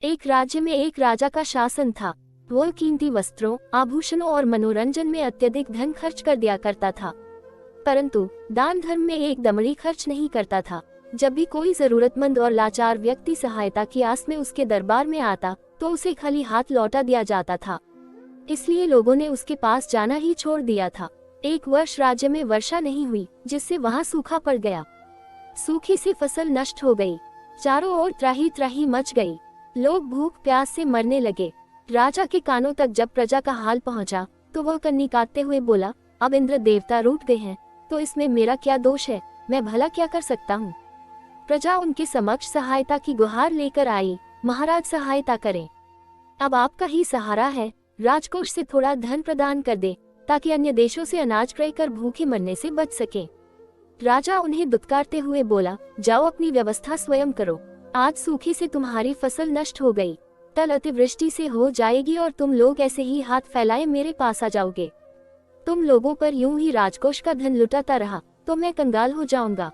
एक राज्य में एक राजा का शासन था। वह कीमती वस्त्रों, आभूषणों और मनोरंजन में अत्यधिक धन खर्च कर दिया करता था, परंतु दान धर्म में एक दमड़ी खर्च नहीं करता था। जब भी कोई जरूरतमंद और लाचार व्यक्ति सहायता की आस में उसके दरबार में आता तो उसे खाली हाथ लौटा दिया जाता था, इसलिए लोगों ने उसके पास जाना ही छोड़ दिया था। एक वर्ष राज्य में वर्षा नहीं हुई, जिससे वहां सूखा पड़ गया। सूखे से फसल नष्ट हो गई, चारों ओर त्राही त्राही मच गई। लोग भूख प्यास से मरने लगे। राजा के कानों तक जब प्रजा का हाल पहुंचा तो वह कन्नी काटते हुए बोला, अब इंद्र देवता रूठ गए हैं तो इसमें मेरा क्या दोष है, मैं भला क्या कर सकता हूँ। प्रजा उनके समक्ष सहायता की गुहार लेकर आई, महाराज सहायता करें, अब आपका ही सहारा है, राजकोष से थोड़ा धन प्रदान कर दे ताकि अन्य देशों से अनाज क्रय कर भूखे मरने से बच सके। राजा उन्हें दुत्कारते हुए बोला, जाओ अपनी व्यवस्था स्वयं करो, आज सूखे से तुम्हारी फसल नष्ट हो गई, कल अतिवृष्टि से हो जाएगी और तुम लोग ऐसे ही हाथ फैलाए मेरे पास आ जाओगे। तुम लोगों पर यूं ही राजकोष का धन लुटाता रहा तो मैं कंगाल हो जाऊंगा,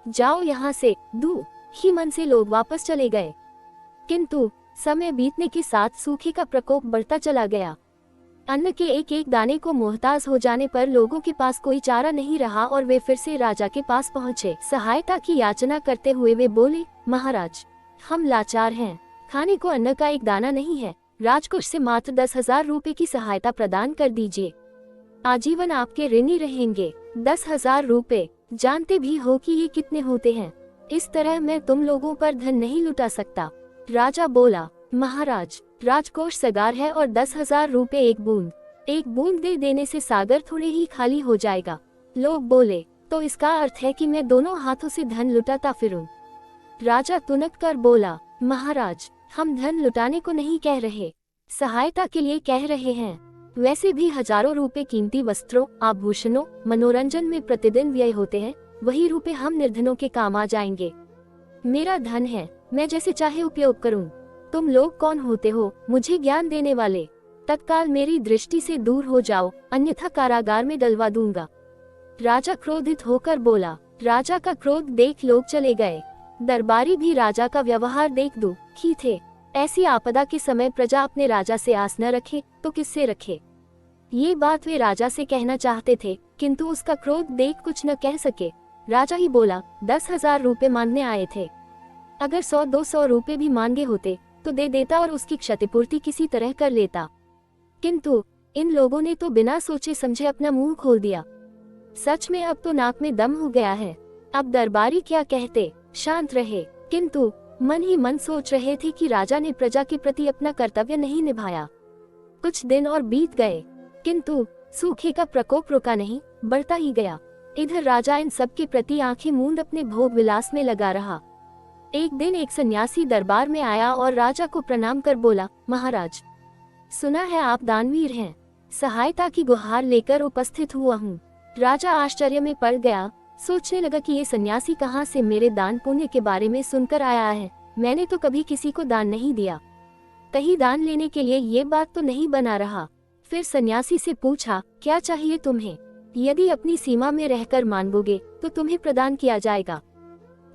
जाओ यहाँ से, दू ही मन से लोग वापस चले गए। किंतु समय बीतने के साथ सूखे का प्रकोप बढ़ता चला गया। अन्न के एक एक दाने को मोहताज हो जाने पर लोगों के पास कोई चारा नहीं रहा और वे फिर से राजा के पास पहुँचे। सहायता की याचना करते हुए वे बोले, महाराज हम लाचार हैं, खाने को अन्न का एक दाना नहीं है, राजकोष से मात्र 10,000 रुपए की सहायता प्रदान कर दीजिए, आजीवन आपके ऋणी रहेंगे। 10,000 रुपए, जानते भी हो कि ये कितने होते हैं, इस तरह मैं तुम लोगों पर धन नहीं लुटा सकता। राजा बोला, महाराज राजकोष सगार है और 10,000 रुपए एक बूंद दे देने से सागर थोड़े ही खाली हो जाएगा। लोग बोले, तो इसका अर्थ है कि मैं दोनों हाथों से धन लुटाता फिरूं। राजा तुनक कर बोला, महाराज हम धन लुटाने को नहीं कह रहे, सहायता के लिए कह रहे हैं। वैसे भी हजारों रुपए कीमती वस्त्रों, आभूषणों, मनोरंजन में प्रतिदिन व्यय होते हैं, वही रुपए हम निर्धनों के काम आ जाएंगे। मेरा धन है, मैं जैसे चाहे उपयोग करूं। तुम लोग कौन होते हो मुझे ज्ञान देने वाले? तत्काल मेरी दृष्टि से दूर हो जाओ, अन्यथा कारागार में डलवा दूंगा। राजा क्रोधित होकर बोला। राजा का क्रोध देख लोग चले गए। दरबारी भी राजा का व्यवहार देख दुखी थे। ऐसी आपदा के समय प्रजा अपने राजा से आस न रखे तो किससे रखे? ये बात वे राजा से कहना चाहते थे, किंतु उसका क्रोध देख कुछ न कह सके। राजा ही बोला, 10,000 रुपए मांगने आए थे, अगर 100-200 रुपए भी मांगे होते तो दे देता और उसकी क्षतिपूर्ति किसी तरह कर लेता, किंतु इन लोगों ने तो बिना सोचे समझे अपना मुंह खोल दिया। सच में अब तो नाक में दम हो गया है। अब दरबारी क्या कहते, शांत रहे, किंतु मन ही मन सोच रहे थे कि राजा ने प्रजा के प्रति अपना कर्तव्य नहीं निभाया। कुछ दिन और बीत गए, किंतु सूखे का प्रकोप रुका नहीं, बढ़ता ही गया। इधर राजा इन सब के प्रति आंखें मूंद अपने भोग विलास में लगा रहा। एक दिन एक सन्यासी दरबार में आया और राजा को प्रणाम कर बोला, महाराज सुना है आप दानवीर हैं, सहायता की गुहार लेकर उपस्थित हुआ हूँ। राजा आश्चर्य में पड़ गया, सोचने लगा कि ये सन्यासी कहाँ से मेरे दान पुण्य के बारे में सुनकर आया है। मैंने तो कभी किसी को दान नहीं दिया, कहीं दान लेने के लिए ये बात तो नहीं बना रहा। फिर सन्यासी से पूछा, क्या चाहिए तुम्हें? यदि अपनी सीमा में रहकर मांगोगे तो तुम्हें प्रदान किया जाएगा।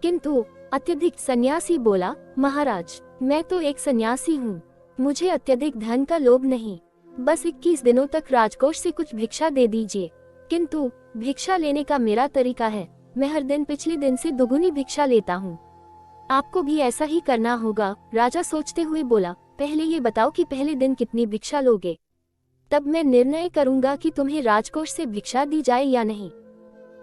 किंतु अत्यधिक सन्यासी बोला, महाराज मैं तो एक सन्यासी हूँ, मुझे अत्यधिक धन का लोभ नहीं, बस 21 दिनों तक राजकोष से कुछ भिक्षा दे दीजिए। किंतु भिक्षा लेने का मेरा तरीका है, मैं हर दिन पिछले दिन से दुगुनी भिक्षा लेता हूँ, आपको भी ऐसा ही करना होगा। राजा सोचते हुए बोला, पहले ये बताओ कि पहले दिन कितनी भिक्षा लोगे, तब मैं निर्णय करूंगा कि तुम्हें राजकोष से भिक्षा दी जाए या नहीं।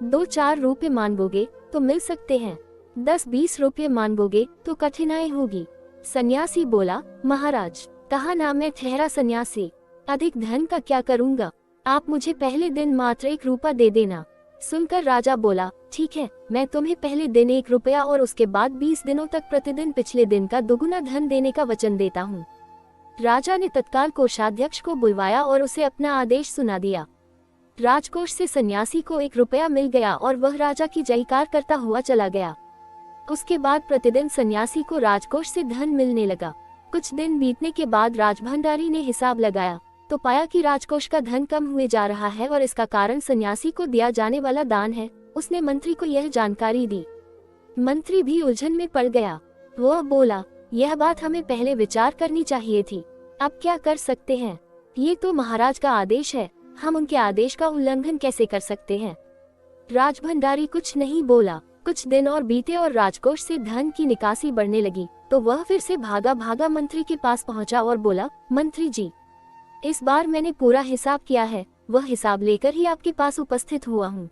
2-4 रुपए मांगोगे तो मिल सकते हैं, 10-20 रुपए मांगोगे तो कठिनाई होगी। सन्यासी बोला, महाराज कहा ना मैं ठहरा सन्यासी, अधिक धन का क्या करूंगा, आप मुझे पहले दिन मात्र 1 रुपया दे देना। सुनकर राजा बोला, ठीक है, मैं तुम्हें पहले दिन 1 रुपया और उसके बाद 20 दिनों तक प्रतिदिन पिछले दिन का दुगुना धन देने का वचन देता हूँ। राजा ने तत्काल कोषाध्यक्ष को बुलवाया और उसे अपना आदेश सुना दिया। राजकोष से सन्यासी को 1 रुपया मिल गया और वह राजा की जयकार करता हुआ चला गया। उसके बाद प्रतिदिन सन्यासी को राजकोष से धन मिलने लगा। कुछ दिन बीतने के बाद राजभंडारी ने हिसाब लगाया तो पाया कि राजकोष का धन कम हुए जा रहा है और इसका कारण सन्यासी को दिया जाने वाला दान है। उसने मंत्री को यह जानकारी दी। मंत्री भी उलझन में पड़ गया। वह बोला, यह बात हमें पहले विचार करनी चाहिए थी। अब क्या कर सकते हैं? ये तो महाराज का आदेश है, हम उनके आदेश का उल्लंघन कैसे कर सकते हैं? राजभंडारी कुछ नहीं बोला। कुछ दिन और बीते और राजकोष से धन की निकासी बढ़ने लगी, तो वह फिर से भागा भागा मंत्री के पास पहुंचा और बोला, मंत्री जी, इस बार मैंने पूरा हिसाब किया है, वह हिसाब लेकर ही आपके पास उपस्थित हुआ हूँ।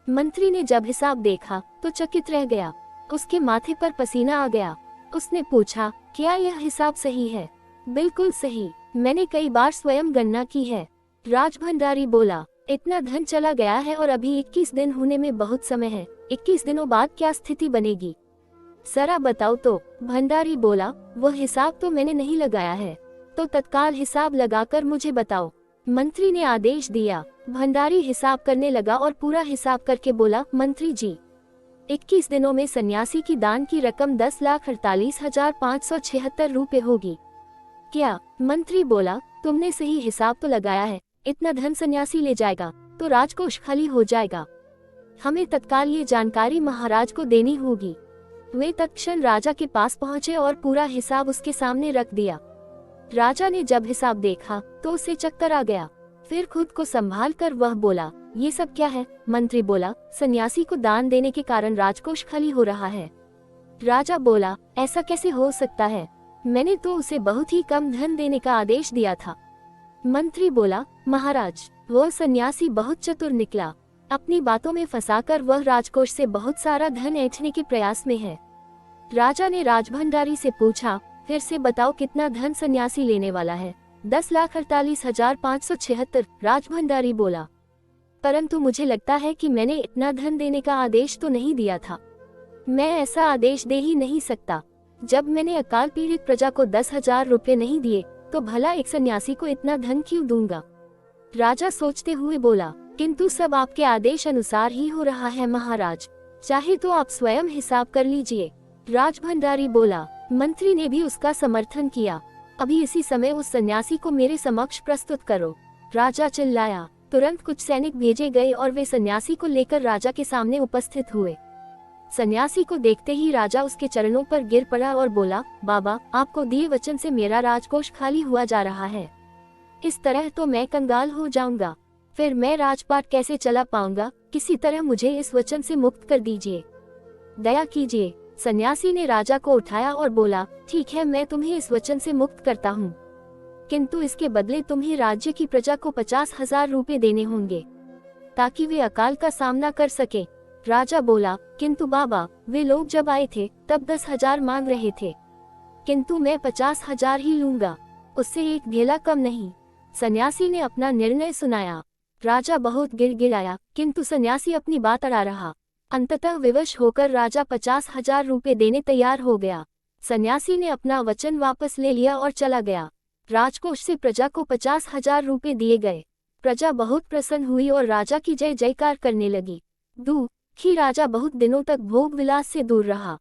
मंत्री ने जब हिसाब देखा तो चकित रह गया, उसके माथे पर पसीना आ गया। उसने पूछा, क्या यह हिसाब सही है? बिल्कुल सही, मैंने कई बार स्वयं गणना की है। राजभंडारी बोला, इतना धन चला गया है और अभी 21 दिन होने में बहुत समय है, 21 दिनों बाद क्या स्थिति बनेगी, जरा बताओ तो। भंडारी बोला, वह हिसाब तो मैंने नहीं लगाया है, तो तत्काल हिसाब लगाकर मुझे बताओ। मंत्री ने आदेश दिया। भंडारी हिसाब करने लगा और पूरा हिसाब करके बोला, मंत्री जी, 21 दिनों में सन्यासी की दान की रकम 10,48,576 रुपए होगी। क्या? मंत्री बोला, तुमने सही हिसाब तो लगाया है, इतना धन सन्यासी ले जाएगा तो राजकोष खाली हो जाएगा। हमें तत्काल ये जानकारी महाराज को देनी होगी। वे तत्क्षण राजा के पास पहुंचे और पूरा हिसाब उसके सामने रख दिया। राजा ने जब हिसाब देखा तो उसे चक्कर आ गया। फिर खुद को संभाल कर वह बोला, ये सब क्या है? मंत्री बोला, सन्यासी को दान देने के कारण राजकोष खाली हो रहा है। राजा बोला, ऐसा कैसे हो सकता है? मैंने तो उसे बहुत ही कम धन देने का आदेश दिया था। मंत्री बोला, महाराज, वह सन्यासी बहुत चतुर निकला, अपनी बातों में फंसाकर वह राजकोष से बहुत सारा धन ऐंठने के प्रयास में है। राजा ने राजभंडारी से पूछा, फिर से बताओ कितना धन सन्यासी लेने वाला है? 10,48,576। राजभंडारी बोला, परंतु मुझे लगता है कि मैंने इतना धन देने का आदेश तो नहीं दिया था। मैं ऐसा आदेश दे ही नहीं सकता। जब मैंने अकाल पीड़ित प्रजा को 10,000 रुपए नहीं दिए तो भला एक सन्यासी को इतना धन क्यों दूंगा? राजा सोचते हुए बोला, किंतु सब आपके आदेश अनुसार ही हो रहा है महाराज, चाहे तो आप स्वयं हिसाब कर लीजिए। राजभंडारी बोला। मंत्री ने भी उसका समर्थन किया। अभी इसी समय उस सन्यासी को मेरे समक्ष प्रस्तुत करो। राजा चिल्लाया। तुरंत कुछ सैनिक भेजे गए और वे सन्यासी को लेकर राजा के सामने उपस्थित हुए। सन्यासी को देखते ही राजा उसके चरणों पर गिर पड़ा और बोला, बाबा, आपको दिए वचन से मेरा राजकोष खाली हुआ जा रहा है। इस तरह तो मैं कंगाल हो जाऊंगा, फिर मैं राजपाट कैसे चला पाऊंगा? किसी तरह मुझे इस वचन से मुक्त कर दीजिए, दया कीजिए। सन्यासी ने राजा को उठाया और बोला, ठीक है, मैं तुम्हें इस वचन से मुक्त करता हूँ, किंतु इसके बदले तुम्हें राज्य की प्रजा को 50,000 रुपए देने होंगे, ताकि वे अकाल का सामना कर सके। राजा बोला, किंतु बाबा, वे लोग जब आए थे तब 10,000 मांग रहे थे, किंतु मैं 50,000 ही लूंगा, उससे एक ढेला कम नहीं। सन्यासी ने अपना निर्णय सुनाया। राजा बहुत गिड़गिड़ाया, किंतु सन्यासी अपनी बात अड़ा रहा। अंततः विवश होकर राजा 50,000 रुपए देने तैयार हो गया। सन्यासी ने अपना वचन वापस ले लिया और चला गया। राजकोष से प्रजा को 50,000 रुपए दिए गए। प्रजा बहुत प्रसन्न हुई और राजा की जय जयकार करने लगी। दुखी राजा बहुत दिनों तक भोग विलास से दूर रहा।